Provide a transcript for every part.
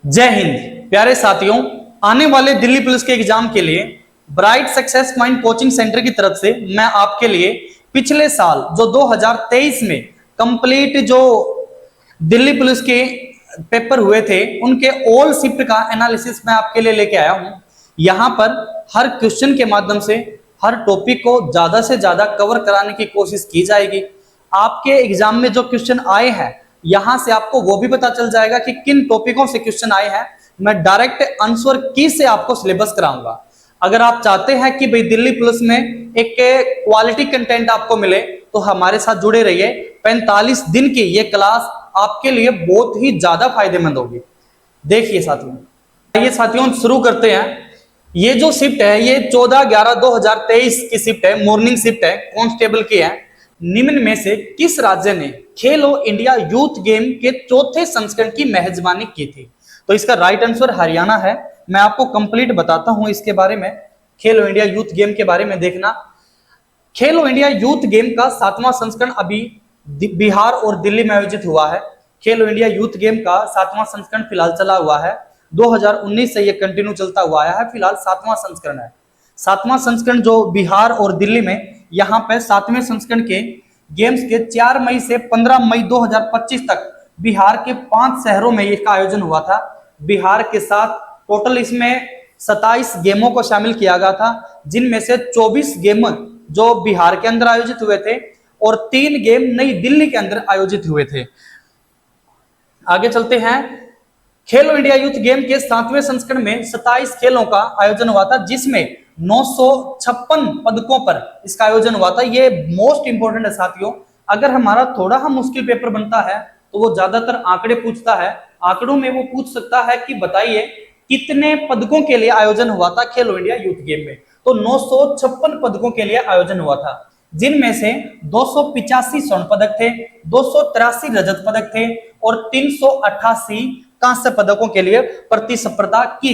जय हिंद प्यारे साथियों। आने वाले दिल्ली पुलिस के एग्जाम के लिए bright success mind coaching centre की तरफ से मैं आपके लिए पिछले साल जो 2023 में कंप्लीट जो दिल्ली पुलिस के पेपर हुए थे उनके ऑल शिफ्ट का एनालिसिस मैं आपके लिए लेके आया हूं। यहां पर हर क्वेश्चन के माध्यम से हर टॉपिक को ज्यादा से ज्यादा कवर कराने की कोशिश की जाएगी। आपके एग्जाम में जो क्वेश्चन आए हैं यहां से आपको वो भी पता चल जाएगा कि किन टॉपिकों से क्वेश्चन आए हैं। मैं डायरेक्ट आंसर की से आपको सिलेबस कराऊंगा। अगर आप चाहते हैं कि भाई दिल्ली पुलिस में एक क्वालिटी कंटेंट आपको मिले तो हमारे साथ जुड़े रहिए। 45 दिन की ये क्लास आपके लिए बहुत ही ज्यादा फायदेमंद होगी। देखिए साथियों शुरू करते हैं। ये जो शिफ्ट है ये 14/11/2023 की शिफ्ट है, मॉर्निंग शिफ्ट है, कांस्टेबल की है। निम्न में से किस राज्य ने खेलो इंडिया यूथ गेम के चौथे संस्करण की मेजबानी की थी? तो इसका राइट आंसर हरियाणा है। मैं आपको कंप्लीट बताता हूं इसके बारे में, खेलो इंडिया यूथ गेम के बारे में। देखना, खेलो इंडिया यूथ गेम का 7वां संस्करण अभी बिहार और दिल्ली में आयोजित हुआ है। खेलो इंडिया यूथ गेम का 7वां संस्करण फिलहाल चला हुआ है। 2019 से ये कंटिन्यू चलता हुआ आया है, फिलहाल 7वां संस्करण है। 7वां संस्करण जो बिहार और दिल्ली में, यहाँ पे 7वें संस्करण के गेम्स के 4 मई से 15 मई 2025 तक बिहार के 5 शहरों में इसका आयोजन हुआ था। बिहार के साथ टोटल इसमें 27 गेमों को शामिल किया गया था, जिनमें से 24 गेम जो बिहार के अंदर आयोजित हुए थे और 3 गेम नई दिल्ली के अंदर आयोजित हुए थे। आगे चलते हैं। खेलो इंडिया यूथ गेम के 7वें संस्करण में 27 खेलों का आयोजन हुआ था, जिसमें 956 पदकों पर इसका आयोजन हुआ था। ये मोस्ट इंपोर्टेंट है साथियों। अगर हमारा थोड़ा हम मुश्किल पेपर बनता है तो वो ज्यादातर आंकड़े पूछता है। आंकड़ों में वो पूछ सकता है कि बताइए कितने पदकों के लिए आयोजन हुआ था खेलो इंडिया यूथ गेम में। तो 956 पदकों के लिए आयोजन हुआ था, जिनमें से 285 स्वर्ण पदक थे, 283 रजत पदक थे और 388 कांस्य पदकों के लिए प्रतिस्पर्धा की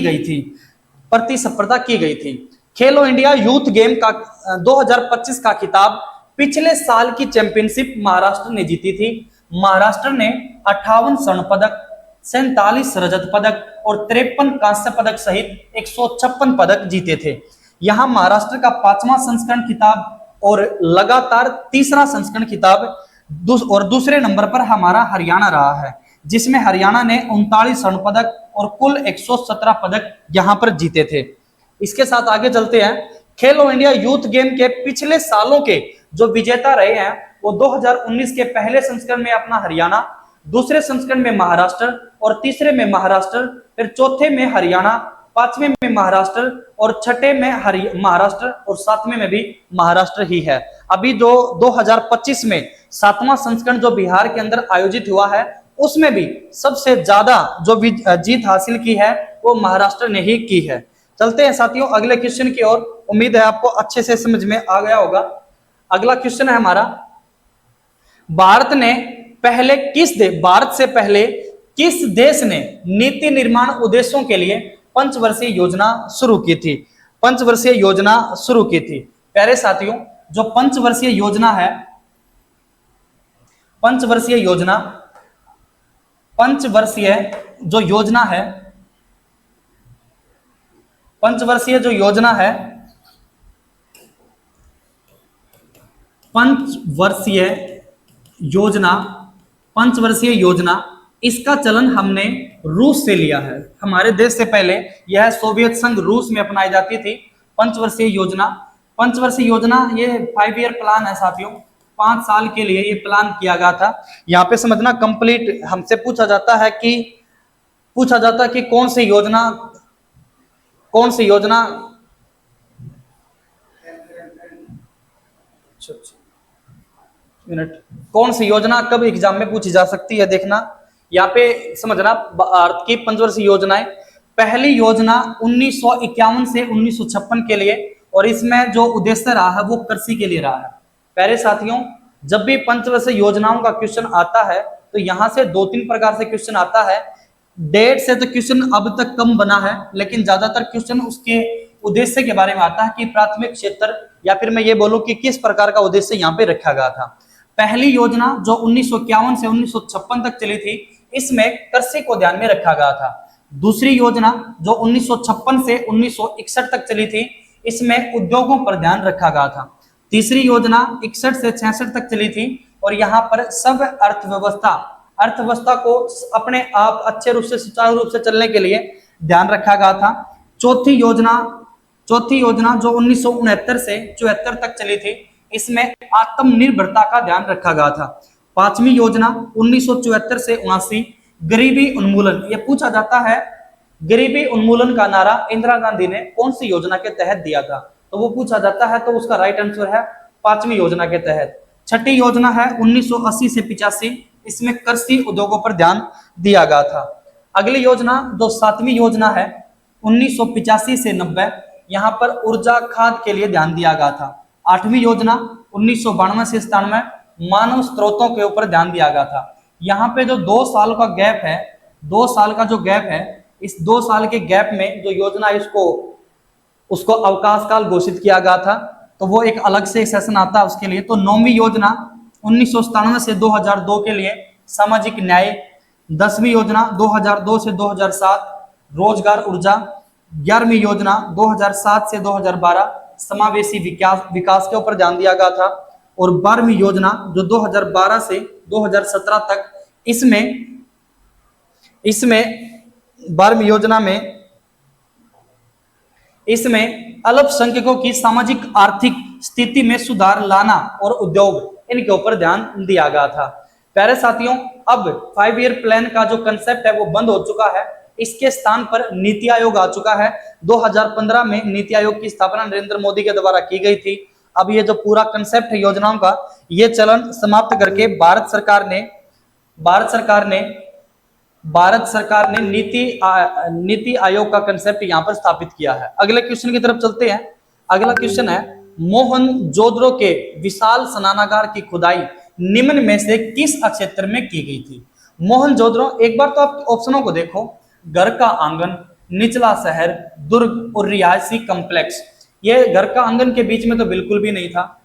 गई थी। खेलो इंडिया यूथ गेम का 2025 का खिताब पिछले साल की चैंपियनशिप महाराष्ट्र ने जीती थी। महाराष्ट्र ने 58 स्वर्ण पदक, 47 रजत पदक और 53 कांस्य पदक सहित 156 पदक जीते थे। यहां महाराष्ट्र का 5वां संस्करण खिताब और लगातार 3रा संस्करण खिताब और दूसरे नंबर पर हमारा हरियाणा रहा है, जिसमें हरियाणा ने 39 स्वर्ण पदक और कुल 117 पदक यहां पर जीते थे। इसके साथ आगे चलते हैं। खेलो इंडिया यूथ गेम के पिछले सालों के जो विजेता रहे हैं वो 2019 के पहले संस्करण में अपना हरियाणा, दूसरे संस्करण में महाराष्ट्र और तीसरे में महाराष्ट्र, फिर चौथे में हरियाणा, 5वें में महाराष्ट्र और 6ठे में महाराष्ट्र और 7वें में भी महाराष्ट्र ही है। अभी जो 2025 में 7वां संस्करण जो बिहार के अंदर आयोजित हुआ है उसमें भी सबसे ज्यादा जो जीत हासिल की है वो महाराष्ट्र ने ही की है। चलते हैं साथियों अगले क्वेश्चन की ओर। उम्मीद है आपको अच्छे से समझ में आ गया होगा। अगला क्वेश्चन है हमारा, भारत से पहले किस देश ने नीति निर्माण उद्देश्यों के लिए पंचवर्षीय योजना शुरू की थी? प्यारे साथियों, जो पंचवर्षीय योजना है, पंचवर्षीय योजना इसका चलन हमने रूस से लिया है। हमारे देश से पहले यह सोवियत संघ रूस में अपनाई जाती थी। पंचवर्षीय योजना ये 5 ईयर प्लान है साथियों। 5 साल के लिए ये प्लान किया गया था। यहाँ पे समझना, कंप्लीट हमसे पूछा जाता है कि कौन सी योजना कब एग्जाम में पूछी जा सकती है। देखना यहाँ पे समझना, भारत की पंचवर्षीय योजनाएं, पहली योजना 1951 से 1956 के लिए और इसमें जो उद्देश्य रहा है वो कृषि के लिए रहा है। प्यारे साथियों, जब भी पंचवर्षीय योजनाओं का क्वेश्चन आता है तो यहाँ से 2-3 प्रकार से क्वेश्चन आता है। डेट से तो क्वेश्चन अब तक कम बना है, लेकिन ज्यादातर क्वेश्चन उसके उद्देश्य के बारे में आता है कि प्राथमिक क्षेत्र, या फिर मैं ये बोलूं कि किस प्रकार का उद्देश्य यहाँ पे रखा गया था। पहली योजना जो 1951 से 1956 तक चली थी, इसमें कृषि को ध्यान में रखा गया था। दूसरी योजना जो 1956 से 1961 तक चली थी, इसमें उद्योगों पर ध्यान रखा गया था। तीसरी योजना 61 से 66 तक चली थी और यहाँ पर सब अर्थव्यवस्था को अपने आप अच्छे रूप से सुचारू रूप से चलने के लिए ध्यान रखा गया था। चौथी योजना जो 1969 से 74 तक चली थी, इसमें आत्मनिर्भरता का ध्यान रखा गया था। पांचवी योजना 1974 से 79 गरीबी उन्मूलन। ये पूछा जाता है गरीबी उन्मूलन का नारा इंदिरा गांधी ने कौन सी योजना के तहत दिया था, तो वो पूछा जाता है, तो उसका राइट आंसर है पांचवी योजना के तहत। छठी योजना है 1980 से 85, इसमें कृषि उद्योगों पर ध्यान दिया गया था। अगली योजना जो सातवीं योजना है 1985 से 90, यहाँ पर ऊर्जा खाद के लिए ध्यान दिया गया था। आठवीं योजना 1992 से 97 मानव स्रोतों के ऊपर ध्यान दिया गया था। यहाँ पे जो 2 साल का गैप है, 2 साल का जो गैप है, इस 2 साल के गैप में जो योजना है उसको अवकाश काल घोषित किया गया था, तो वो एक अलग से सेशन आता है उसके लिए। तो 9वीं योजना 1997 से 2002 के लिए सामाजिक न्याय। 10वीं योजना 2002 से 2007 रोजगार ऊर्जा। 11वीं योजना 2007 से 2012 समावेशी विकास के ऊपर ध्यान दिया गया था। और 12वीं योजना जो 2012 से 2017 तक, इसमें 12वीं योजना में अल्पसंख्यकों की सामाजिक आर्थिक स्थिति में सुधार लाना और उद्योग, इनके ऊपर ध्यान दिया गया था। प्यारे साथियों, अब 5 ईयर प्लान का जो कंसेप्ट है वो बंद हो चुका है, इसके स्थान पर नीति आयोग आ चुका है। 2015 में नीति आयोग की स्थापना नरेंद्र मोदी के द्वारा की गई थी। अब ये जो पूरा कंसेप्ट है योजनाओं का, ये चलन समाप्त करके भारत सरकार ने नीति आयोग का कंसेप्ट यहाँ पर स्थापित किया है। अगले क्वेश्चन की तरफ चलते हैं। अगला क्वेश्चन है, मोहनजोदड़ो के विशाल स्नानागार की खुदाई निम्न में से किस क्षेत्र में की गई थी? मोहनजोदड़ो, एक बार तो आप ऑप्शनों को देखो, घर का आंगन, निचला शहर, दुर्ग और रिहायशी कॉम्प्लेक्स। ये घर का आंगन के बीच में तो बिल्कुल भी नहीं था,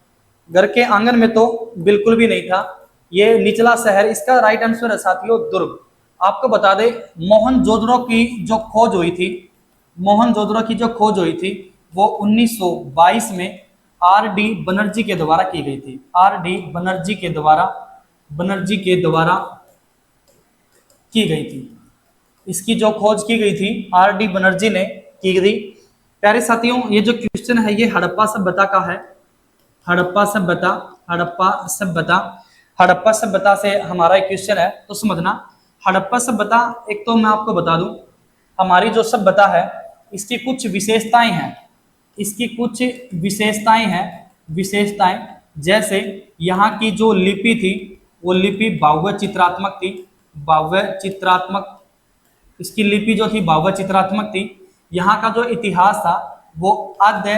घर के आंगन में तो बिल्कुल भी नहीं था। ये निचला शहर, इसका राइट आंसर है साथियों दुर्ग। आपको बता दें, मोहनजोदड़ो की जो खोज हुई थी वो 1922 में आर.डी. बनर्जी के द्वारा की गई थी। आर.डी. बनर्जी के द्वारा की गई थी। इसकी जो खोज की गई थी आर.डी. बनर्जी ने की गई। प्यारे साथियों, ये जो क्वेश्चन है ये हड़प्पा सभ्यता का है। हड़प्पा सभ्यता से हमारा एक क्वेश्चन है, तो समझना। हड़प्पा सभ्यता, एक तो मैं आपको बता दूं, हमारी जो सभ्यता है इसकी कुछ विशेषताएं जैसे यहाँ की जो लिपि थी वो लिपि भाव्य चित्रात्मक, इसकी लिपि जो थी भाव्य चित्रात्मक थी। यहाँ का जो इतिहास था वो आद्य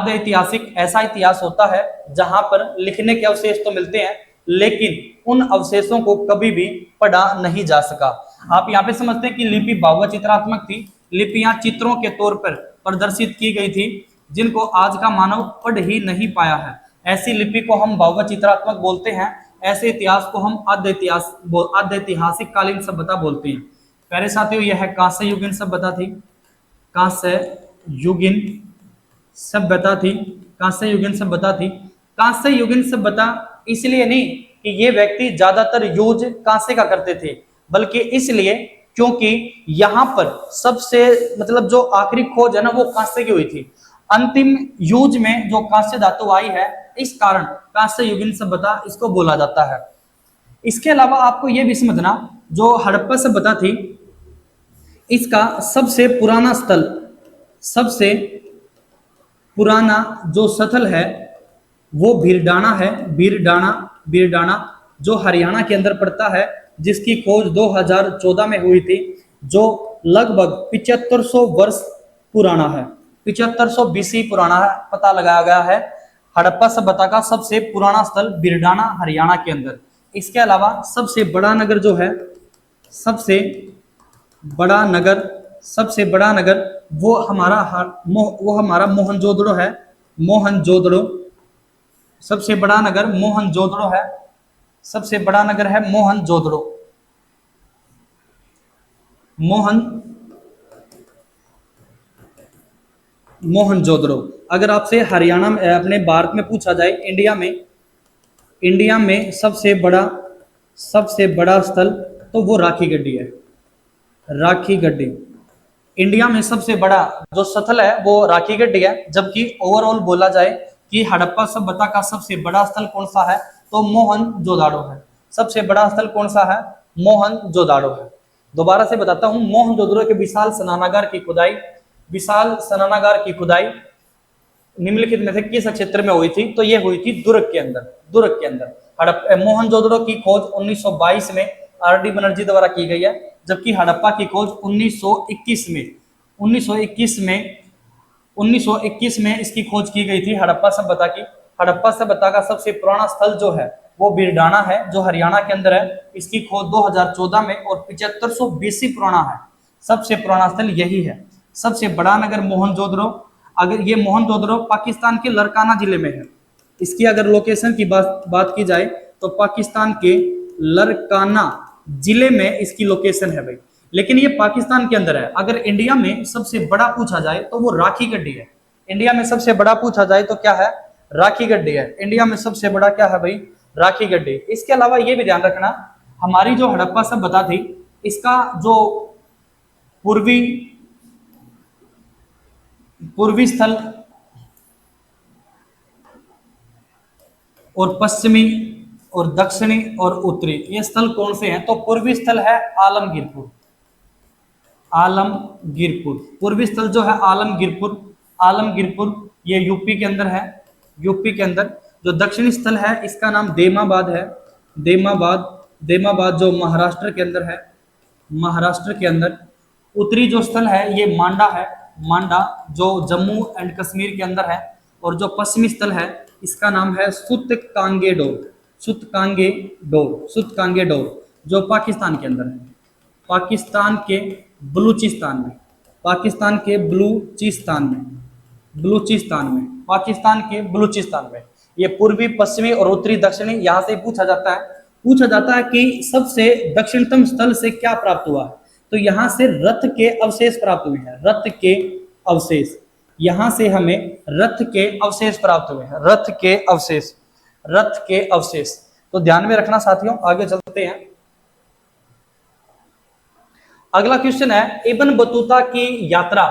ऐतिहासिक ऐसा इतिहास होता है जहां पर लिखने के अवशेष तो मिलते हैं, लेकिन उन अवशेषों को कभी भी पढ़ा नहीं जा सका। आप यहाँ पे समझते हैं कि लिपि भाव्य चित्रात्मक थी। लिपियां चित्रों के तौर पर प्रदर्शित की गई थी, जिनको आज का मानव पढ़ ही नहीं पाया है। ऐसी लिपि को हम भाव्य चित्रात्मक बोलते हैं। ऐसे इतिहास को हम आद्य ऐतिहासिक कालीन सभ्यता बोलते हैं। प्यारे साथियों, यह कांस्य युगीन सभ्यता थी। कांस्य युगीन सभ्यता इसलिए नहीं कि ये व्यक्ति ज्यादातर यूज कांस्य का करते थे, बल्कि इसलिए क्योंकि यहाँ पर सबसे जो आखिरी खोज है ना वो कांस्य की हुई थी। अंतिम यूज में जो कांस्य धातु आई है, इस कारण कांस्य युगीन सभ्यता इसको बोला जाता है। इसके अलावा आपको यह भी समझना, जो हड़प्पा सभ्यता थी इसका सबसे पुराना जो स्थल है वो भीरडाना है। भीरडाना जो हरियाणा के अंदर पड़ता है, जिसकी खोज 2014 में हुई थी, जो लगभग 7500 वर्ष पुराना है। 7500 BC पुराना है, पता लगाया गया है। हड़प्पा सभ्यता का सबसे पुराना स्थल भीरडाना हरियाणा के अंदर। इसके अलावा सबसे बड़ा नगर वो हमारा मोहनजोदड़ो है। सबसे बड़ा नगर मोहनजोदड़ो है। सबसे बड़ा नगर है मोहनजोदड़ो। मोहनजोदड़ो। अगर आपसे हरियाणा में अपने भारत में पूछा जाए, इंडिया में सबसे बड़ा स्थल, तो वो राखी गड्डी है। राखी गड्डी। इंडिया में सबसे बड़ा जो स्थल है वो राखी गड्डी है। जबकि ओवरऑल बोला जाए कि हड़प्पा सभ्यता का सबसे बड़ा स्थल कौन सा है, तो मोहनजोदाड़ो है। सबसे बड़ा स्थल कौन सा है, मोहनजोदाड़ो है। दोबारा से बताता हूं, मोहनजोदड़ो के विशाल स्नानागार की खुदाई निम्नलिखित में से किस क्षेत्र में हुई थी, तो ये हुई थी दुर्ग के अंदर। मोहनजोदड़ो की खोज 1922 में आर डी बनर्जी द्वारा की गई है। जबकि हड़प्पा की खोज 1921 में इसकी खोज की गई थी हड़प्पा सभ्यता की। हड़प्पा सभ्यता का सबसे पुराना स्थल जो है वो बिरडाना है, जो हरियाणा के अंदर है। इसकी खोज 2014 में और 7500 बीसी पुराना है। सबसे पुराना स्थल यही है। सबसे बड़ा नगर मोहनजोदड़ो। अगर ये मोहनजोदड़ो पाकिस्तान के लरकाना जिले में है। इसकी अगर लोकेशन की बात की जाए तो पाकिस्तान के लरकाना जिले में इसकी लोकेशन है भाई। लेकिन ये पाकिस्तान के अंदर है। अगर इंडिया में सबसे बड़ा पूछा जाए तो वो राखी गड्डी है। इंडिया में सबसे बड़ा पूछा जाए तो क्या है, राखी गड्डी है। इंडिया में सबसे बड़ा क्या है भाई, राखी गड्डी। इसके अलावा ये भी ध्यान रखना, हमारी जो हड़प्पा सभ्यता थी, इसका जो पूर्वी स्थल और पश्चिमी और दक्षिणी और उत्तरी, ये स्थल कौन से हैं, तो पूर्वी स्थल है आलमगीरपुर। पूर्वी स्थल जो है आलमगीरपुर ये यूपी के अंदर है। यूपी के अंदर जो दक्षिणी स्थल है इसका नाम देमाबाद है। देमाबाद जो महाराष्ट्र के अंदर है। उत्तरी जो स्थल है ये मांडा है। मांडा जो जम्मू एंड कश्मीर के अंदर है। और जो पश्चिमी स्थल है इसका नाम है सुतकांगेडोर जो पाकिस्तान के अंदर है। पाकिस्तान के बलूचिस्तान में ये पूर्वी, पश्चिमी और उत्तरी, दक्षिणी, यहाँ से पूछा जाता है कि सबसे दक्षिणतम स्थल से क्या प्राप्त हुआ है, तो यहाँ से रथ के अवशेष प्राप्त हुए हैं। यहाँ से हमें रथ के अवशेष प्राप्त हुए हैं। रथ के अवशेष तो ध्यान में रखना साथियों। आगे चलते हैं। अगला क्वेश्चन है, इब्न बतूता की यात्रा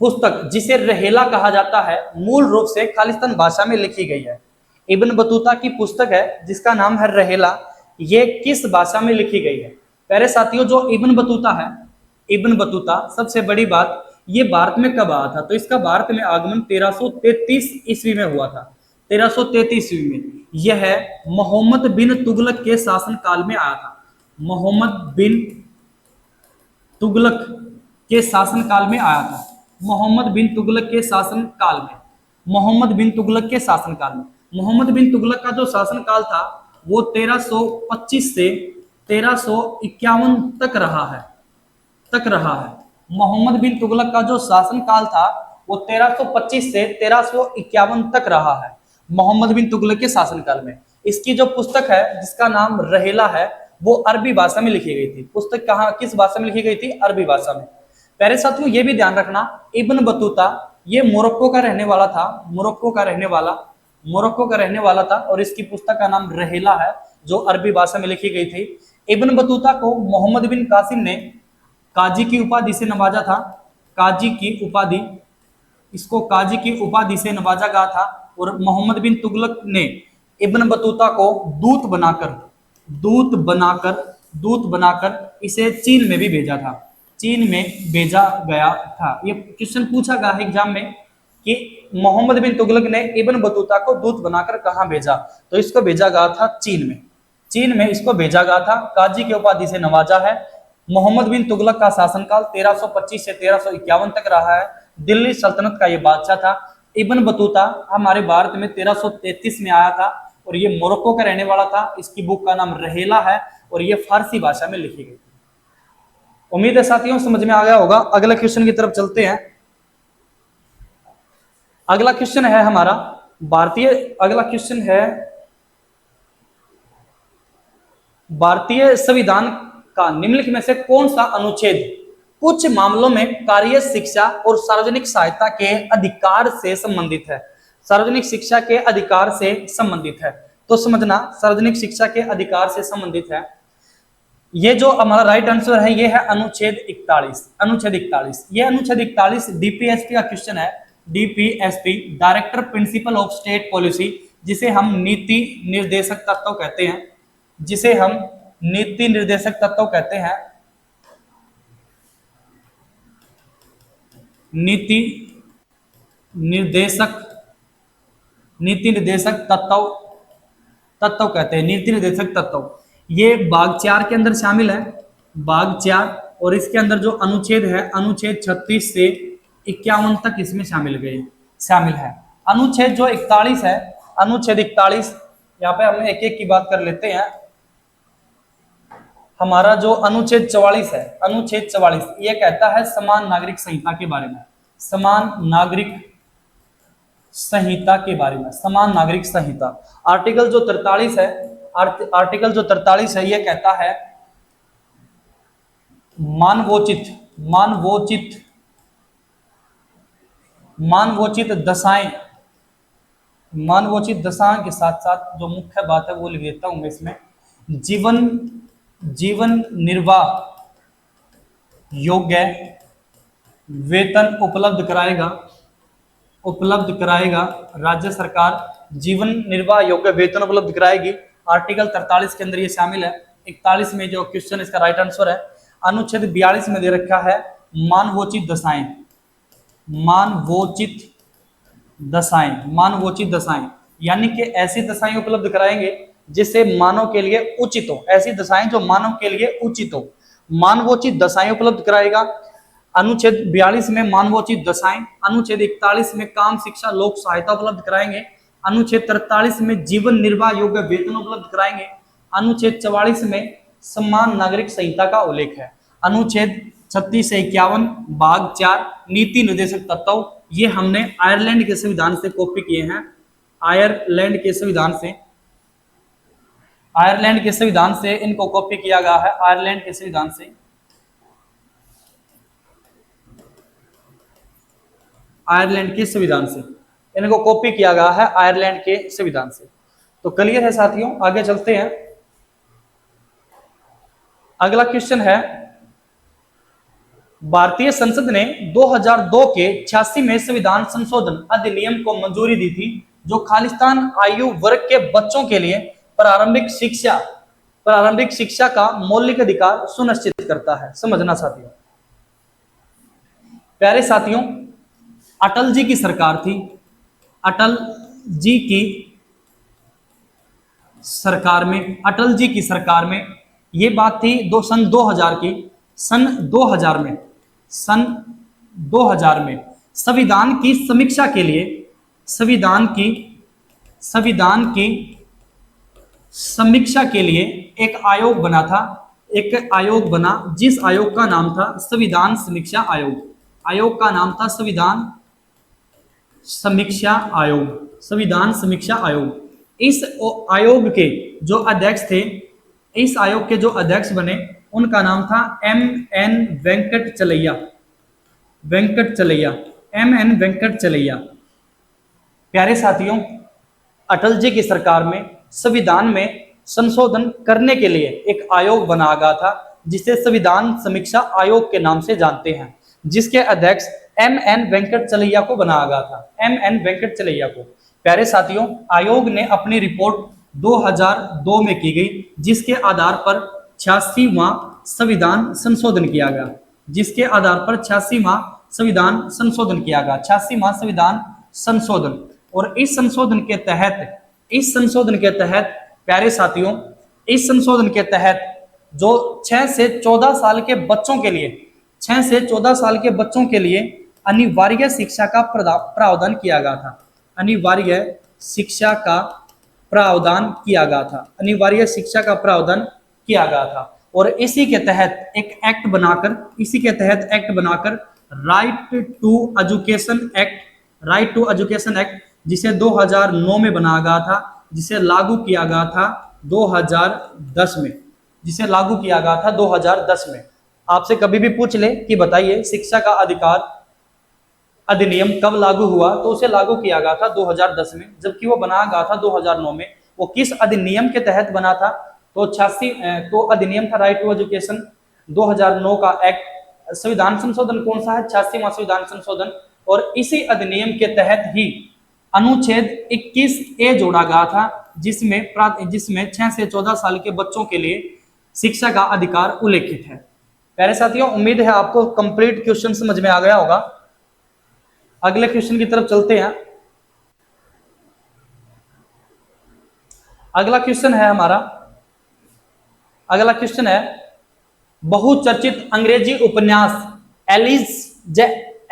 पुस्तक जिसे रहेला कहा जाता है मूल रूप से खालिस्तान भाषा में लिखी गई है। इब्न बतूता की पुस्तक है जिसका नाम है रहेला, ये किस भाषा में लिखी गई है। पहले साथियों जो इब्न बतूता सबसे बड़ी बात, ये भारत में कब आया था, तो इसका भारत में आगमन 1333 ईस्वी में हुआ था। 1333 ईस्वी में यह मोहम्मद बिन तुगलक के शासन काल में आया था। मोहम्मद बिन तुगलक के शासनकाल में आया था। मोहम्मद बिन तुगलक के शासनकाल में मोहम्मद बिन तुगलक का जो शासनकाल था वो 1325 से 1351 तक रहा है। मोहम्मद बिन तुगलक का जो शासनकाल था वो 1325 से 1351 तक रहा है, मोहम्मद बिन तुगलक के शासनकाल में। इसकी जो पुस्तक है जिसका नाम रहेला है वो अरबी भाषा में लिखी गई थी। पुस्तक किस भाषा में लिखी गई थी, अरबी भाषा में। पहले साथियों ये भी ध्यान रखना, इब्न बतूता ये मोरक्को का रहने वाला था और इसकी पुस्तक का नाम रहेला है जो अरबी भाषा में लिखी गई थी। इब्न बतूता को मोहम्मद बिन कासिम ने काजी की उपाधि से नवाजा था। काजी की उपाधि से नवाजा गया था। और मोहम्मद बिन तुगलक ने इब्न बतूता को दूत बनाकर इसे चीन में भी भेजा था। ये क्वेश्चन पूछा गया एग्जाम में कि मोहम्मद बिन तुगलक ने इब्न बतूता को दूत बनाकर कहां भेजा, तो इसको भेजा गया था चीन में इसको भेजा गया था। काजी की उपाधि से नवाजा है। मोहम्मद बिन तुगलक का शासनकाल 1325 से 1351 तक रहा है। दिल्ली सल्तनत का ये बादशाह था। इब्न बतूता हमारे भारत में 1333 में आया था और ये मोरक्को का रहने वाला था। इसकी बुक का नाम रहेला है और ये फारसी भाषा में लिखी गई थी। उम्मीद है साथियों समझ में आ गया होगा। अगले क्वेश्चन की तरफ चलते हैं। अगला क्वेश्चन है भारतीय संविधान का निम्नलिखित में से कौन सा अनुच्छेद कुछ मामलों में कार्य शिक्षा और सार्वजनिक सहायता के अधिकार से संबंधित है? सार्वजनिक शिक्षा के अधिकार से संबंधित है, तो समझना सार्वजनिक शिक्षा के अधिकार से संबंधित है। ये जो हमारा राइट आंसर है ये है अनुच्छेद 41। अनुच्छेद 41, ये अनुच्छेद 41 डीपीएसपी का क्वेश्चन है। DPSP, director principle of state policy, जिसे हम नीति निर्देशक तत्व कहते हैं, जिसे हम नीति निर्देशक तत्व कहते हैं। नीति निर्देशक तत्व कहते हैं, नीति निर्देशक तत्व। ये भाग 4 के अंदर शामिल है, भाग 4, और इसके अंदर जो अनुच्छेद है अनुच्छेद 36 से 51 तक इसमें शामिल है। अनुच्छेद जो 41 है, अनुच्छेद 41, यहाँ पे हम एक एक की बात कर लेते हैं। हमारा जो अनुच्छेद 44 है, अनुच्छेद 44 ये कहता है समान नागरिक संहिता के बारे में, समान नागरिक संहिता के बारे में, समान नागरिक संहिता। आर्टिकल जो 43 है, आर्टिकल जो 43 है ये कहता है मानवोचित दशाएं के साथ साथ जो मुख्य बात है वो लिख देता हूं मैं इसमें, जीवन निर्वाह योग्य वेतन उपलब्ध कराएगा राज्य सरकार, जीवन निर्वाह योग्य वेतन उपलब्ध कराएगी। आर्टिकल 43 के अंदर ये शामिल है। 41 में जो क्वेश्चन इसका राइट आंसर है, अनुच्छेद 42 में दे रखा है मानवोचित दशाएं, यानी कि ऐसी दशाएं उपलब्ध कराएंगे जिससे मानव के लिए उचित हो, ऐसी दशाएं जो मानव के लिए उचित हो, मानवोचित दशाएं उपलब्ध कराएगा। अनुच्छेद 42 में मानवोचित दशाएं, अनुच्छेद 41 में काम शिक्षा लोक सहायता उपलब्ध कराएंगे, अनुच्छेद 43 में जीवन निर्वाह योग्य वेतन उपलब्ध कराएंगे, अनुच्छेद 44 में समान नागरिक संहिता का उल्लेख है। अनुच्छेद 36 से 51 भाग 4 नीति निर्देशक तत्व, ये हमने आयरलैंड के संविधान से कॉपी किए हैं। आयरलैंड के संविधान से इनको कॉपी किया गया है, आयरलैंड के संविधान से। आयरलैंड के संविधान से इनको कॉपी किया गया है, आयरलैंड के संविधान से। तो क्लियर है साथियों, आगे चलते हैं। अगला क्वेश्चन है, भारतीय संसद ने 2002 के 86वें संविधान संशोधन अधिनियम को मंजूरी दी थी, जो खालिस्तान आयु वर्ग के बच्चों के लिए प्रारंभिक शिक्षा का मौलिक अधिकार सुनिश्चित करता है। समझना साथियों, प्यारे साथियों, अटल जी की सरकार थी, अटल जी की सरकार में ये बात थी सन 2000 की। सन 2000 में संविधान की समीक्षा के लिए एक आयोग बना, जिस आयोग का नाम था संविधान समीक्षा आयोग। इस आयोग के जो अध्यक्ष बने उनका नाम था M.N. वेंकट चलैया। प्यारे साथियों, अटल जी की सरकार में संविधान में संशोधन करने के लिए एक आयोग बना गया था, जिसे संविधान समीक्षा आयोग के नाम से जानते हैं, जिसके अध्यक्ष M.N. वेंकट चलैया को बनाया गया था, M.N. वेंकट चलैया को। प्यारे साथियों, आयोग ने अपनी रिपोर्ट 2002 में की गई, जिसके आधार पर 86वां संविधान संशोधन किया गया, 86वां संविधान संशोधन। और इस संशोधन के तहत प्यारे साथियों, इस संशोधन के तहत जो 6 से 14 साल के बच्चों के लिए अनिवार्य शिक्षा का प्रावधान किया गया था, अनिवार्य शिक्षा का प्रावधान किया गया था। और इसी के तहत एक्ट बनाकर राइट टू एजुकेशन एक्ट, जिसे 2009 में बनाया गया था, जिसे लागू किया गया था 2010 में। जिसे लागू किया गया था 2010 में। आपसे कभी भी पूछ ले कि बताइए शिक्षा का अधिकार अधिनियम कब लागू हुआ, तो उसे लागू किया गया था 2010 में, जबकि वो बनाया गया था 2009 में। वो किस अधिनियम के तहत बना था, तो 86 तो अधिनियम था राइट टू एजुकेशन 2009 का एक्ट। संविधान संशोधन कौन सा है, 86वां संविधान संशोधन। और इसी अधिनियम के तहत ही अनुच्छेद 21A जोड़ा गया था, जिसमें 6 से 14 साल के बच्चों के लिए शिक्षा का अधिकार उल्लेखित है। प्यारे साथियों, उम्मीद है आपको कंप्लीट क्वेश्चन समझ में आ गया होगा। अगले क्वेश्चन की तरफ चलते हैं। अगला क्वेश्चन है हमारा, अगला क्वेश्चन है बहुचर्चित अंग्रेजी उपन्यास Alice the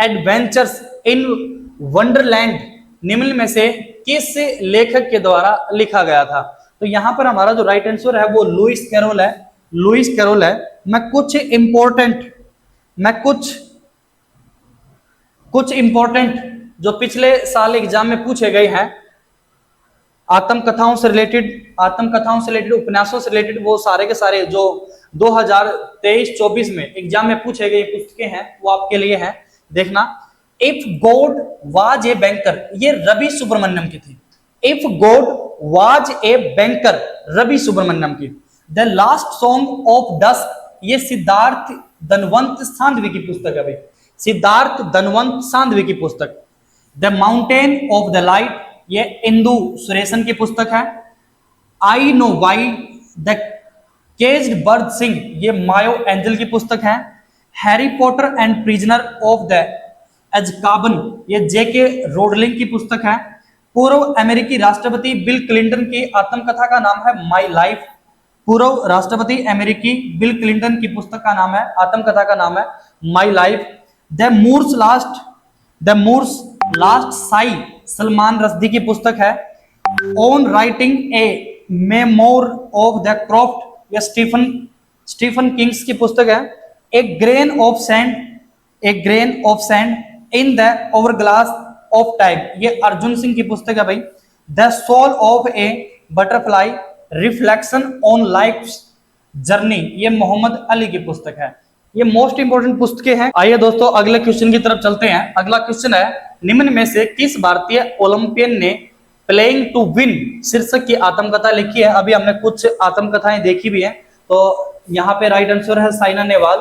adventures in Wonderland निम्न में से किस लेखक के द्वारा लिखा गया था। तो यहां पर हमारा जो राइट आंसर है वो लुइस कैरोल है, लुइस कैरोल है। मैं कुछ इंपॉर्टेंट जो पिछले साल एग्जाम में पूछे गए हैं आत्मकथाओं से रिलेटेड उपन्यासों से रिलेटेड, वो सारे के सारे जो 2023-24 में एग्जाम में पूछे गए पुस्तकें हैं वो आपके लिए हैं। देखना, if God was a banker, ये रवि सुब्रमण्यम की थी। If God was a banker, Ravi Subramaniam की। The last song of dusk, ये सिद्धार्थ धनवंत सांधवी की पुस्तक है भाई, सिद्धार्थ धनवंत सांधवी की पुस्तक। The mountain of the light, ये इंदु सुरेशन की पुस्तक है। I know why the caged bird sing, ये मायो एंजल की पुस्तक है। Harry Potter and prisoner of the Azkaban, ये जेके रोडलिंग की पुस्तक है। पूर्व अमेरिकी राष्ट्रपति बिल क्लिंटन की आत्मकथा का नाम है माई लाइफ। पूर्व राष्ट्रपति अमेरिकी बिल क्लिंटन की पुस्तक का नाम है, आत्मकथा का नाम है my life. The Moor's last sigh, Salman Rushdie की पुस्तक है। On writing a memoir of the craft, यह स्टीफन किंग्स की पुस्तक है। A grain of sand in the hourglass of time, ये अर्जुन सिंह की पुस्तक है भाई। The soul of a butterfly, reflection on life's journey, ये मोहम्मद अली की पुस्तक है। ये मोस्ट इंपोर्टेंट पुस्तकें हैं। आइए दोस्तों अगले क्वेश्चन की तरफ चलते हैं। अगला क्वेश्चन है, निम्न में से किस भारतीय ओलंपियन ने प्लेइंग टू विन शीर्षक की आत्मकथा लिखी है। अभी हमने कुछ आत्मकथाएं देखी भी हैं, तो यहाँ पे राइट आंसर है Saina Nehwal.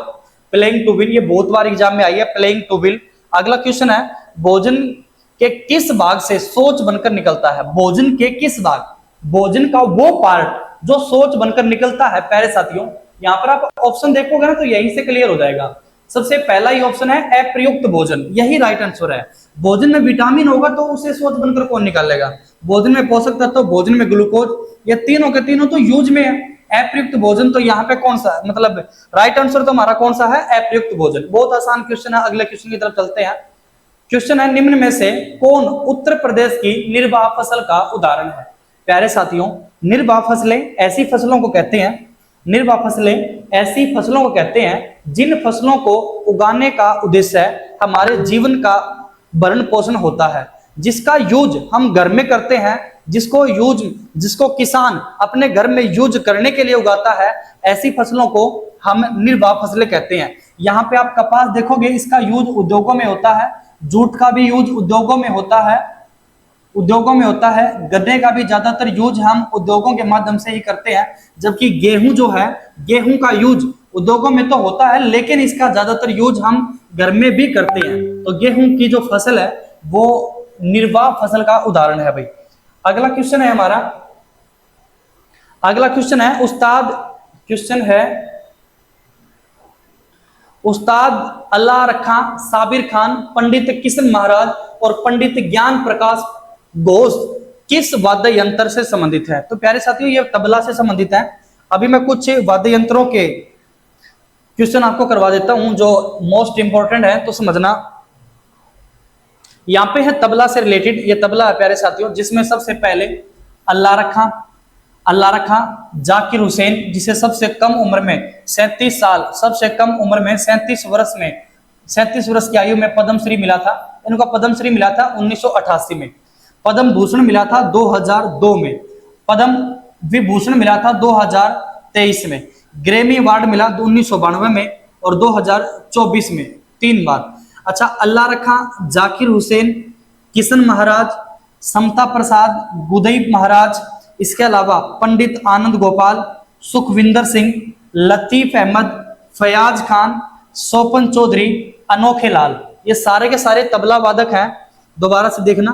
Playing to win, ये बहुत बार एग्जाम में आई है, प्लेइंग टू विन। अगला क्वेश्चन है, भोजन के किस भाग से सोच बनकर निकलता है। भोजन के किस भाग, भोजन का वो पार्ट जो सोच बनकर निकलता है। प्यारे साथियों, यहाँ पर आप ऑप्शन देखोगे ना तो यहीं से क्लियर हो जाएगा। सबसे पहला ही ऑप्शन है अप्रयुक्त भोजन, यही राइट आंसर है। भोजन में विटामिन होगा तो उसे सोच बनकर कौन निकालेगा। भोजन में पोषक तत्व, भोजन में ग्लूकोज, ये तीनों के तीनों तो यूज में है। अप्रयुक्त भोजन, तो यहाँ पे कौन सा मतलब राइट आंसर तो हमारा कौन सा है, अप्रयुक्त भोजन। बहुत आसान क्वेश्चन है। अगले क्वेश्चन की तरफ चलते हैं। क्वेश्चन है, निम्न में से कौन उत्तर प्रदेश की निर्वाह फसल का उदाहरण है। प्यारे साथियों, निर्वाह फसलें ऐसी फसलों को कहते हैं, निर्वाह फसलें ऐसी फसलों को कहते हैं जिन फसलों को उगाने का उद्देश्य हमारे जीवन का भरण पोषण होता है, जिसका यूज हम घर में करते हैं, जिसको किसान अपने घर में यूज करने के लिए उगाता है, ऐसी फसलों को हम निर्वाह फसलें कहते हैं। यहाँ पे आप कपास देखोगे, इसका यूज उद्योगों में होता है। जूट का भी यूज उद्योगों में होता है। गन्ने का भी ज्यादातर यूज हम उद्योगों के माध्यम से ही करते हैं। जबकि गेहूं जो है, गेहूं का यूज उद्योगों में तो होता है, लेकिन इसका ज्यादातर यूज हम घर में भी करते हैं। तो गेहूं की जो फसल है वो निर्वाह फसल का उदाहरण है भाई। अगला क्वेश्चन है हमारा, अगला क्वेश्चन है उस्ताद अल्लाह रखा साबिर खान, पंडित किशन महाराज और पंडित ज्ञान प्रकाश घोष किस वाद्य यंत्र से संबंधित है। तो प्यारे साथियों, ये तबला से संबंधित है। अभी मैं कुछ वाद्य यंत्रों के क्वेश्चन आपको करवा देता हूं जो मोस्ट इंपॉर्टेंट है, तो समझना। यहाँ पे है तबला से रिलेटेड, ये तबला है प्यारे साथियों, जिसमें सबसे पहले अल्लाह रखा जाकिर हुसैन, जिसे सबसे कम उम्र में 37 साल, सबसे कम उम्र में 37 वर्ष की आयु में पद्म श्री मिला था। इनको पद्म श्री मिला था 1988 में। पद्म भूषण मिला था 2002 में। पद्म विभूषण मिला था 2023 में। ग्रेमी अवार्ड मिला 1992 में और 2024 में 3 बार। अच्छा, अल्लाह रखा जाकिर हुसैन, किशन महाराज, समता प्रसाद, गुदईप महाराज, इसके अलावा पंडित आनंद गोपाल, सुखविंदर सिंह, लतीफ अहमद, फयाज खान, सोपन चौधरी, अनोखे लाल, ये सारे के सारे तबला वादक हैं। दोबारा से देखना,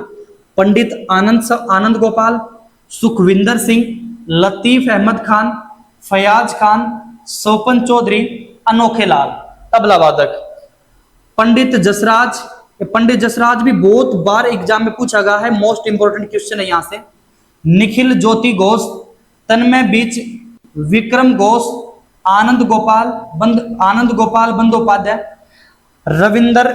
पंडित आनंद गोपाल, सुखविंदर सिंह, लतीफ अहमद खान, फयाज खान, सोपन चौधरी, अनोखे लाल, तबला वादक। पंडित जसराज भी बहुत बार एग्जाम में पूछा गया है, मोस्ट इंपोर्टेंट क्वेश्चन है यहाँ से। निखिल ज्योति घोष, तन्मय बीच, विक्रम घोष, आनंद गोपाल बंदोपाध्याय, रविंदर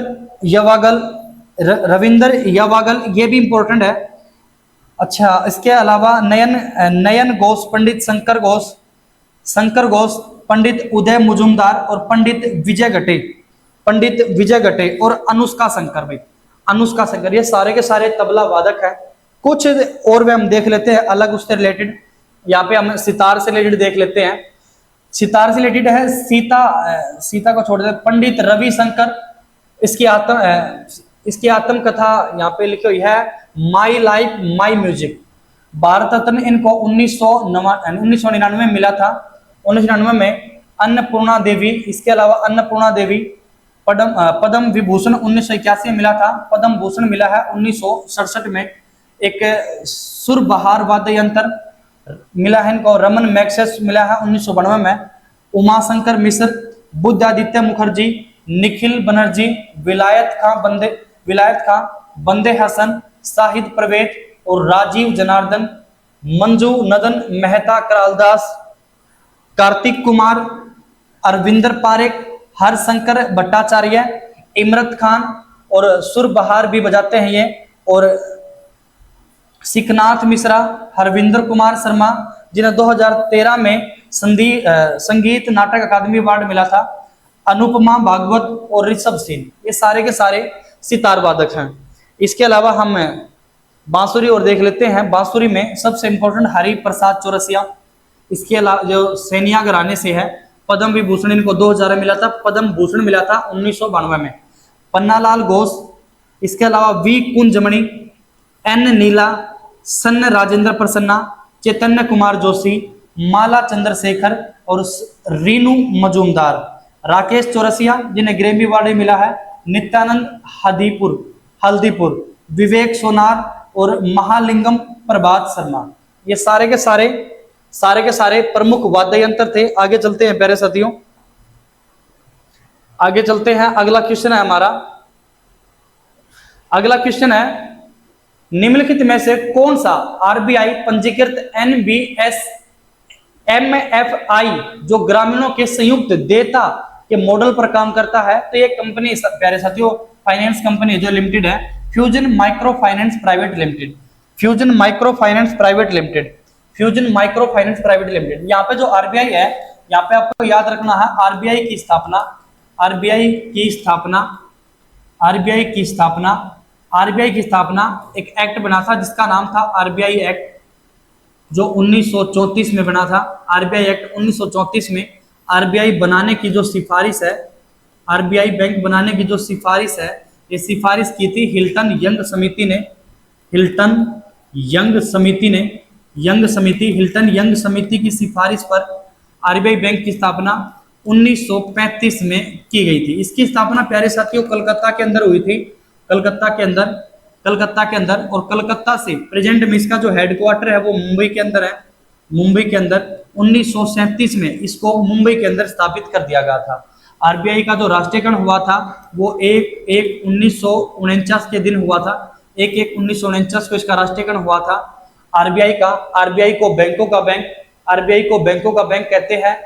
यवागल, ये भी इंपॉर्टेंट है। अच्छा, इसके अलावा नयन घोष, पंडित शंकर घोष, पंडित उदय मुजुमदार और पंडित विजय गटे और अनुष्का शंकर, ये सारे के सारे तबला वादक हैं। कुछ और भी हम देख लेते हैं अलग उससे रिलेटेड। यहाँ पे हम सितार से रिलेटेड देख लेते हैं। सितार से रिलेटेड है सीता को छोड़ देते, पंडित रविशंकर, इसकी आत्मकथा यहाँ पे लिखी हुई है, my life my music. Bharat Ratna इनको 1999 में मिला था, 1999 में। अन्नपूर्णा देवी, इसके अलावा अन्नपूर्णा देवी, पद्म विभूषण 1981 में मिला था, पद्म भूषण मिला है 1967 में। एक सुरबहार वाद्य यंत्र मिला है इनको, रमन मैग्सेस मिला है 1992 में। उमाशंकर मिश्र, बुद्धादित्य मुखर्जी, निखिल बनर्जी, विलायत खां, बंदे हसन, शाहिद प्रवेद और राजीव जनार्दन, मंजू नदन मेहता करालदास, कार्तिक कुमार, अरविंदर पारेख, हरशंकर भट्टाचार्य, इमरत खान और सुरबहार भी बजाते हैं ये, और सिकनाथ मिश्रा, हरविंदर कुमार शर्मा, जिन्हें 2013 में संगीत नाटक अकादमी अवार्ड मिला था, अनुपमा भागवत और ऋषभ सिंह, ये सारे के सारे सितार वादक हैं। इसके अलावा हम बांसुरी और देख लेते हैं। बांसुरी में सबसे इंपॉर्टेंट हरि प्रसाद चौरसिया, इसके अलावा जो सैनिया घराने से है, पद्म विभूषण इनको 2000 में मिला था, पद्म भूषण मिला था 1992 में। पन्नालाल घोष, इसके अलावा वी कुंजमणि, एन नीला, सन्न राजेंद्र प्रसन्ना, चैतन्य कुमार जोशी, माला चंद्रशेखर और रीनू मजूमदार, राकेश चौरसिया जिन्हें ग्रैमी अवार्ड मिला है, नित्यानंद हल्दीपुर, विवेक सोनार और महालिंगम प्रभात शर्मा, ये सारे के सारे प्रमुख वाद्य यंत्र थे। आगे चलते हैं प्यारे साथियों, आगे चलते हैं। अगला क्वेश्चन है हमारा, अगला क्वेश्चन है, निम्नलिखित में से कौन सा आरबीआई पंजीकृत एनबीएस एमएफआई जो ग्रामीणों के संयुक्त देयता के मॉडल पर काम करता है? तो ये कंपनी प्यारे साथियों फाइनेंस कंपनी जो लिमिटेड है, fusion micro finance private limited, fusion micro finance private limited. यहाँ पे जो आरबीआई है, यहाँ पे आपको याद रखना है आरबीआई की स्थापना एक एक्ट बना था जिसका नाम था आरबीआई एक्ट, जो 1934 में बना था। आरबीआई एक्ट 1934 में आरबीआई बनाने की जो सिफारिश है, आरबीआई बैंक बनाने की जो सिफारिश है, ये सिफारिश की थी हिल्टन यंग समिति की सिफारिश पर आरबीआई बैंक की स्थापना 1935 में की गई थी। इसकी स्थापना प्यारे साथियों कलकत्ता के अंदर हुई थी, कलकत्ता के अंदर और कलकत्ता से प्रेजेंट में इसका जो हेडक्वार्टर है वो मुंबई के अंदर है। मुंबई के अंदर 1937 में इसको मुंबई के अंदर स्थापित कर दिया गया था। आरबीआई का जो राष्ट्रीयकरण हुआ था वो 1/1/1949 के दिन हुआ था, 1/1/1949 को इसका राष्ट्रीयकरण हुआ था। आरबीआई को बैंकों का बैंक कहते हैं,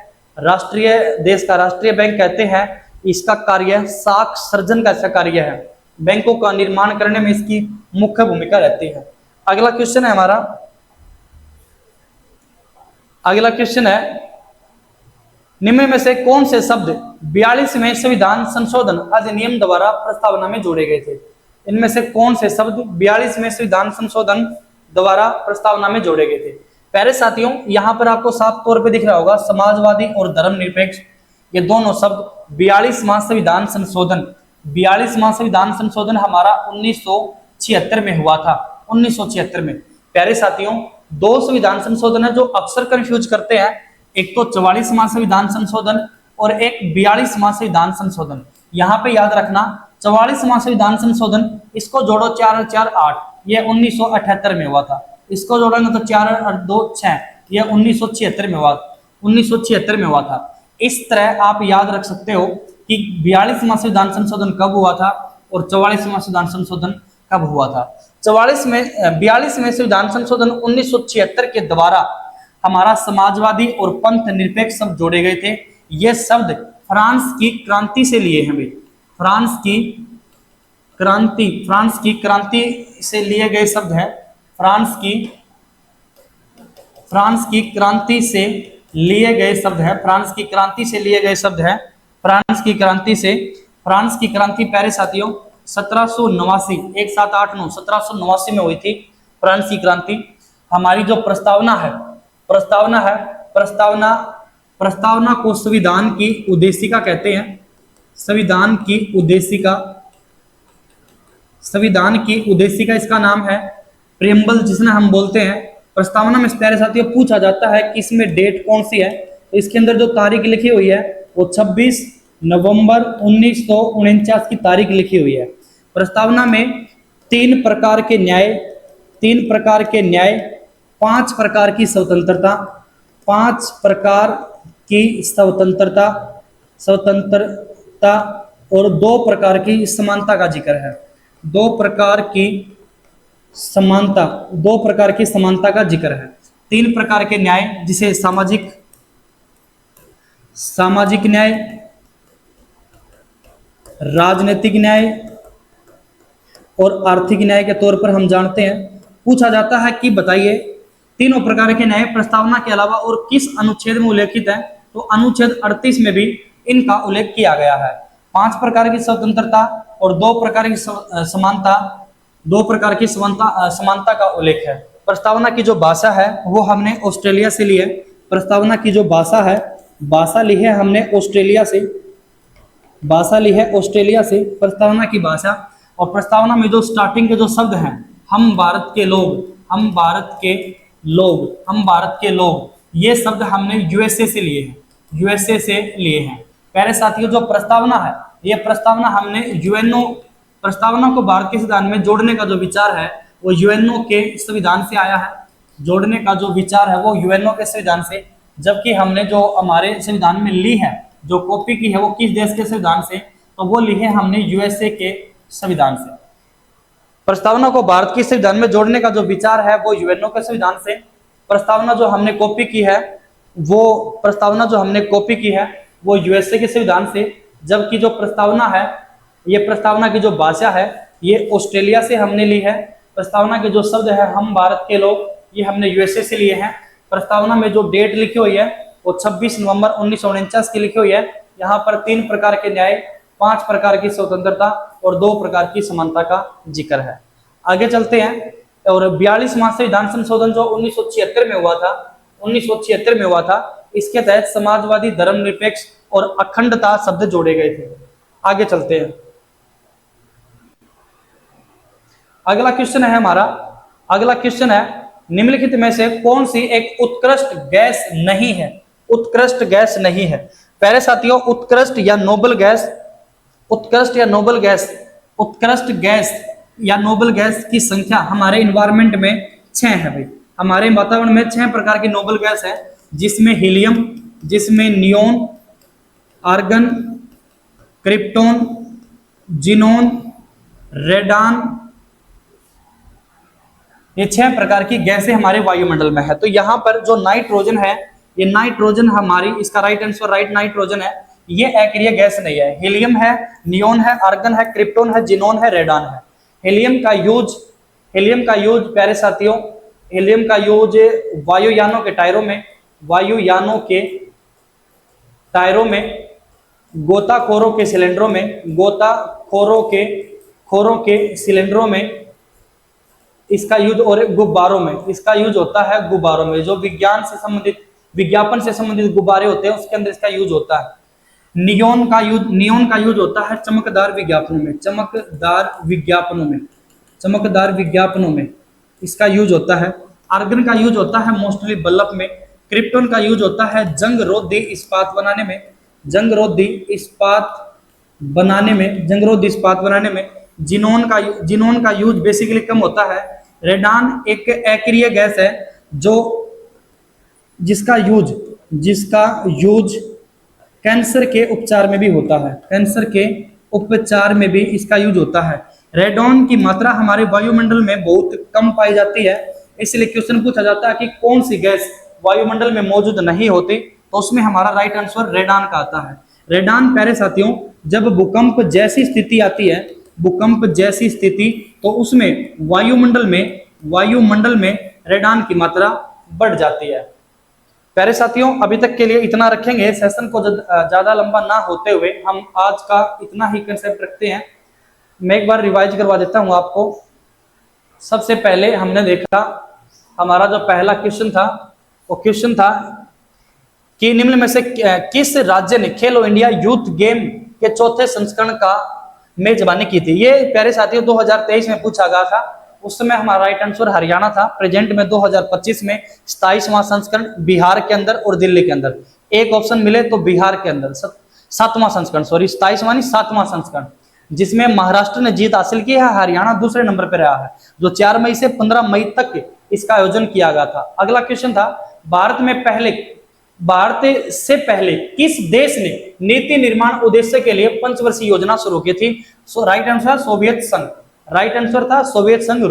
देश का राष्ट्रीय बैंक कहते हैं। इसका कार्य साख सर्जन का इसका कार्य है, बैंकों का निर्माण करने में इसकी मुख्य भूमिका रहती है। अगला क्वेश्चन है हमारा, अगला क्वेश्चन है, निम्न में से कौन से शब्द 42वें संविधान संशोधन अधिनियम द्वारा प्रस्तावना में जोड़े गए थे? इनमें से कौन से शब्द 42वें संविधान संशोधन द्वारा प्रस्तावना में जोड़े गए थे? प्यारे साथियों, यहां पर आपको साफ तौर पे दिख रहा होगा समाजवादी और धर्मनिरपेक्ष, ये दोनों शब्द 42वां संविधान संशोधन, 42वां संविधान संशोधन हमारा 1976 में हुआ था, 1976 में। प्यारे साथियों, दो संविधान संशोधन है जो अक्सर कंफ्यूज करते हैं, एक तो 44वां संविधान संशोधन और एक 42वां संविधान संशोधन। यहाँ पे याद रखना 44वां संविधान संशोधन, इसको जोड़ो 4 और 4 8, ये 1978 में हुआ था। इसको जोड़ेंगे तो 4 और 2 6, ये 1976 में हुआ, 1976 में हुआ था। इस तरह आप याद रख सकते हो कि 42वां संविधान संशोधन कब हुआ था और 44वां संविधान संशोधन कब हुआ था। 42वें संविधान संशोधन 1976 के द्वारा हमारा समाजवादी और पंथ निरपेक्ष शब्द जोड़े गए थे। ये शब्द फ्रांस की क्रांति से लिए हैं भाई, फ्रांस की क्रांति से लिए गए शब्द है, फ्रांस की क्रांति से लिए गए शब्द है, फ्रांस की क्रांति से लिए गए शब्द है, फ्रांस की क्रांति प्यारे साथियों 1789 1789 में हुई थी फ्रांस की क्रांति। हमारी जो प्रस्तावना को संविधान की उद्देशिका कहते हैं, संविधान की उद्देशिका इसका नाम है प्रियम्बल, जिसने हम बोलते हैं। प्रस्तावना में प्यारे साथियों पूछा जाता है कि इसमें डेट कौन सी है, तो इसके अंदर जो तारीख लिखी हुई है वो 26 नवंबर 1949 की तारीख लिखी हुई है। प्रस्तावना में 3 प्रकार के न्याय, 5 प्रकार की स्वतंत्रता, 5 प्रकार की स्वतंत्रता और 2 प्रकार की समानता का जिक्र है। 2 प्रकार की समानता का जिक्र है। 3 प्रकार के न्याय, जिसे सामाजिक न्याय, राजनीतिक न्याय और आर्थिक न्याय के तौर पर हम जानते हैं। पूछा जाता है कि बताइए तीनों प्रकार के न्याय प्रस्तावना के अलावा और किस अनुच्छेद में उल्लेखित है, तो अनुच्छेद 38 में भी इनका उल्लेख किया गया है। 5 प्रकार की स्वतंत्रता और 2 प्रकार की समानता का उल्लेख है। प्रस्तावना की जो भाषा है वो हमने ऑस्ट्रेलिया से ली है। प्रस्तावना की जो भाषा ली है हमने ऑस्ट्रेलिया से, प्रस्तावना की भाषा। और प्रस्तावना में जो स्टार्टिंग के जो शब्द हैं, हम भारत के लोग, ये शब्द हमने यूएसए से लिए हैं। पहले साथियों, जो प्रस्तावना है, ये प्रस्तावना हमने यूएनओ, प्रस्तावना को भारत के संविधान में जोड़ने का जो विचार है वो यूएनओ के संविधान से आया है। जोड़ने का जो विचार है वो यूएनओ के संविधान से, जबकि हमने जो हमारे संविधान में ली है, जो कॉपी की है, वो किस देश के संविधान से, तो वो ली है हमने यूएसए के संविधान से। प्रस्तावना को भारत के संविधान में जोड़ने का जो विचार है वो यूएनओ के संविधान से। प्रस्तावना जो हमने कॉपी की है वो यूएसए के संविधान से, जबकि जो प्रस्तावना है, ये प्रस्तावना की जो भाषा है ये ऑस्ट्रेलिया से हमने ली है। प्रस्तावना के जो शब्द है, हम भारत के लोग, ये हमने यूएसए से लिए हैं। प्रस्तावना में जो डेट लिखी हुई है वो 26 नवंबर 1949 की लिखी हुई है। यहाँ पर 3 प्रकार के न्याय, 5 प्रकार की स्वतंत्रता और 2 प्रकार की समानता का जिक्र है। आगे चलते हैं। और 42वां संविधान संशोधन जो 1976 में हुआ था, इसके तहत समाजवादी, धर्मनिरपेक्ष और अखंडता शब्द जोड़े गए थे। आगे चलते हैं। अगला क्वेश्चन है निम्नलिखित में से कौन सी एक उत्कृष्ट गैस नहीं है। पहले साथियों, उत्कृष्ट या नोबल गैस की संख्या हमारे इन्वायरमेंट में 6 है भाई। हमारे वातावरण में 6 प्रकार की नोबल गैस है, जिसमें हीलियम, जिसमें neon, argon, krypton, xenon, radon, ये 6 प्रकार की गैसें हमारे वायुमंडल में है। तो यहाँ पर जो नाइट्रोजन है, ये नाइट्रोजन हमारी, इसका राइट आंसर नाइट्रोजन है। ये अकेरिया गैस नहीं है। हीलियम है, नियोन है, आर्गन है, क्रिप्टोन है, जिनोन है, रेडान है। हीलियम का यूज प्यारे साथियों, हीलियम का यूज वायुयानों के टायरों में, गोताखोरों के सिलेंडरों में इसका यूज, और गुब्बारों में इसका यूज होता है, गुब्बारों में जो विज्ञान से संबंधित, विज्ञापन से संबंधित गुब्बारे होते हैं उसके अंदर इसका यूज होता है। नियोन का यूज होता है चमकदार विज्ञापनों में, चमकदार विज्ञापनों में इसका यूज होता है। आर्गन का यूज होता है मोस्टली बल्ब में। क्रिप्टोन का यूज होता है जंग रोधी इस्पात बनाने में, जंग रोधी इस्पात बनाने में। जिनोन का यूज बेसिकली कम होता है। रेडान एक अक्रिय गैस है जो जिसका यूज कैंसर के उपचार में भी होता है, कैंसर के उपचार में भी इसका यूज होता है। रेडॉन की मात्रा हमारे वायुमंडल में बहुत कम पाई जाती है, इसलिए क्वेश्चन पूछा जाता है कि कौन सी गैस वायुमंडल में मौजूद नहीं होती, तो उसमें हमारा राइट आंसर रेडान का आता है। रेडान प्यारे साथियों, जब भूकंप जैसी स्थिति आती है, भूकंप जैसी स्थिति, तो उसमें वायुमंडल में रेडान की मात्रा बढ़ जाती है। प्यारे साथियों, अभी तक के लिए इतना रखेंगे। सेशन को ज्यादा लंबा ना होते हुए हम आज का इतना ही कंसेप्ट रखते हैं। मैं एक बार रिवाइज करवा देता हूं आपको। सबसे पहले हमने देखा, हमारा जो पहला क्वेश्चन था वो क्वेश्चन था कि निम्न में से किस राज्य ने खेलो इंडिया यूथ गेम के चौथे संस्करण का मेजबानी की थी। ये प्यारे साथियों 2023 में पूछा गया था। उस समय हमारा राइट आंसर हरियाणा था। प्रेजेंट में 2025 में 27वां संस्करण बिहार के अंदर और दिल्ली के अंदर। एक ऑप्शन मिले तो बिहार के अंदर 7वां संस्करण, सॉरी 27वां नहीं 7वां संस्करण, जिसमें महाराष्ट्र ने जीत हासिल की है। हरियाणा दूसरे नंबर पर रहा है, जो 4 मई से 15 मई तक इसका आयोजन किया गया था। अगला क्वेश्चन था, भारत से पहले किस देश ने नीति निर्माण उद्देश्य के लिए पंचवर्षीय योजना शुरू की थी। राइट आंसर सोवियत संघ, राइट आंसर था सोवियत संघ,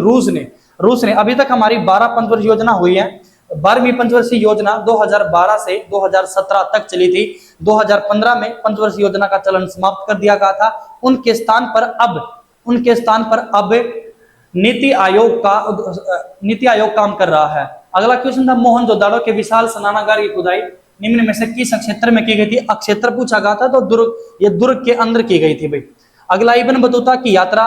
रूस ने। अभी तक हमारी 12 पंचवर्षीय योजना हुई है। 12वीं पंचवर्षीय योजना 2012 से 2017 तक चली थी। 2015 में पंचवर्षीय योजना का चलन समाप्त कर दिया गया था। उनके स्थान पर अब नीति आयोग काम कर रहा है। अगला क्वेश्चन था, मोहनजोदाड़ो के विशाल स्नानागार की खुदाई निम्न में से किस क्षेत्र में की गई थी। क्षेत्र पूछा गया था, तो दुर्ग के अंदर की गई थी भाई। अगला, इब्न बतूता की यात्रा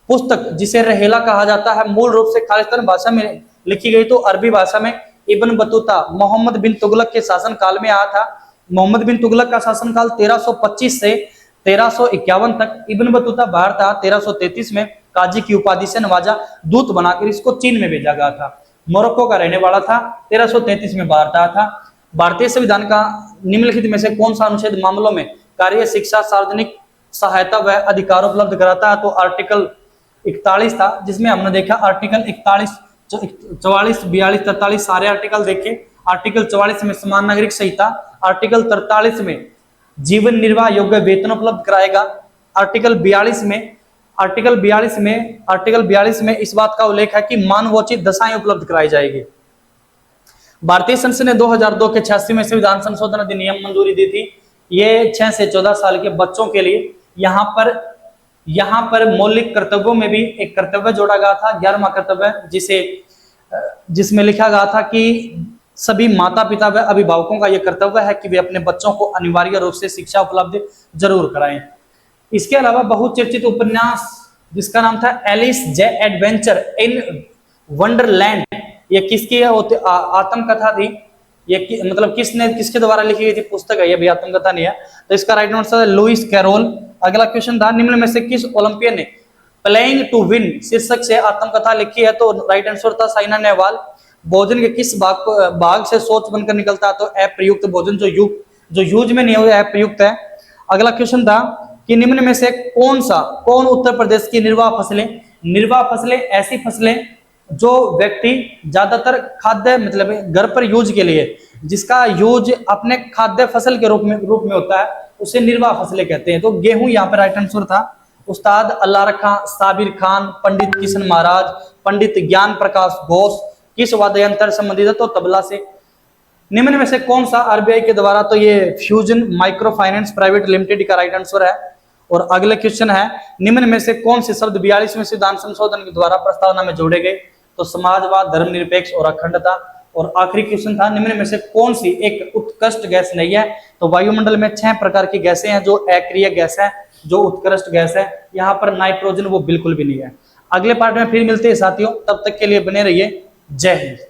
पुस्तक, जिसे रहेला कहा जाता है, मूल रूप से खालिस्तान भाषा में लिखी गई तो अरबी भाषा में। इब्न बतूता मोहम्मद बिन तुगलक के शासन काल में आया था। मोहम्मद बिन तुगलक का शासनकाल 1325 से 1351 तक। इब्न बतूता भारत आया 1333 में। काजी की उपाधि से नवाजा, दूत बनाकर इसको चीन में भेजा गया था। मोरक्को का रहने वाला था। 1333 में भारत आया था। भारतीय संविधान का निम्नलिखित में से कौन सा अनुच्छेद मामलों में कार्य, शिक्षा, सार्वजनिक सहायता व अधिकार उपलब्ध कराता है, तो आर्टिकल 41 था, जिसमें हमने देखा आर्टिकल 41, 44, 42, 43 सारे आर्टिकल देखे। आर्टिकल 44 में समान नागरिक संहिता, आर्टिकल 43 में जीवन निर्वाह योग्य वेतन उपलब्ध कराएगा। आर्टिकल 42 में इस बात का उल्लेख है कि मानवोचित दशाएं उपलब्ध कराई जाएगी। भारतीय संसद ने 2002 के 86वें संविधान संशोधन अधिनियम मंजूरी दी थी। ये 6 से 14 साल के बच्चों के लिए यहाँ पर मौलिक कर्तव्यों में भी एक कर्तव्य जोड़ा गया था, 11वां कर्तव्य, जिसमें लिखा गया था कि सभी माता पिता व अभिभावकों का यह कर्तव्य है कि वे अपने बच्चों को अनिवार्य रूप से शिक्षा उपलब्ध जरूर कराएं। इसके अलावा बहुचर्चित उपन्यास जिसका नाम था एलिस जे एडवेंचर इन वंडरलैंड, ये किसकी है? आत्मकथा थी। ये मतलब किसके द्वारा लिखी गई थी पुस्तक है, ये भी आत्मकथा नहीं है। तो इसका राइट आंसर है लुइस कैरोल। अगला क्वेश्चन था, निम्न में से किस ओलंपियन ने प्लेइंग टू विन शीर्षक से आत्मकथा लिखी है, तो राइट आंसर था साइना नेहवाल। भोजन के किस भाग से सोच बनकर निकलता है, तो अप्रयुक्त भोजन, जो यूज में नहीं हो अप्रयुक्त है। अगला क्वेश्चन था कि निम्न में से कौन उत्तर प्रदेश की निर्वाह फसलें ऐसी फसलें जो व्यक्ति ज्यादातर खाद्य मतलब घर पर यूज के लिए, जिसका यूज अपने खाद्य फसल के रूप में होता है, उसे निर्वाह फसलें कहते हैं। तो गेहूं यहाँ पर राइट आंसर था। उस्ताद अल्लाह खां, साबिर खान, पंडित किशन महाराज, पंडित ज्ञान प्रकाश घोष किस वाद्य यंत्र संबंधित है, तो तबला से। निम्न में से कौन सा आरबीआई के द्वारा, तो ये fusion micro finance private limited का राइट आंसर है। और अगले क्वेश्चन है, निम्न में से कौन से शब्द 42वें संविधान संशोधन के द्वारा प्रस्तावना में जोड़े गए, तो समाजवाद, धर्मनिरपेक्ष और अखंडता। और आखिरी क्वेश्चन था, निम्न में से कौन सी एक उत्कृष्ट गैस नहीं है, तो वायुमंडल में 6 प्रकार की गैसें हैं जो अक्रिय गैस है, जो उत्कृष्ट गैस है। यहाँ पर नाइट्रोजन वो बिल्कुल भी नहीं है। अगले पार्ट में फिर मिलते हैं साथियों, तब तक के लिए बने रहिए। जय हिंद।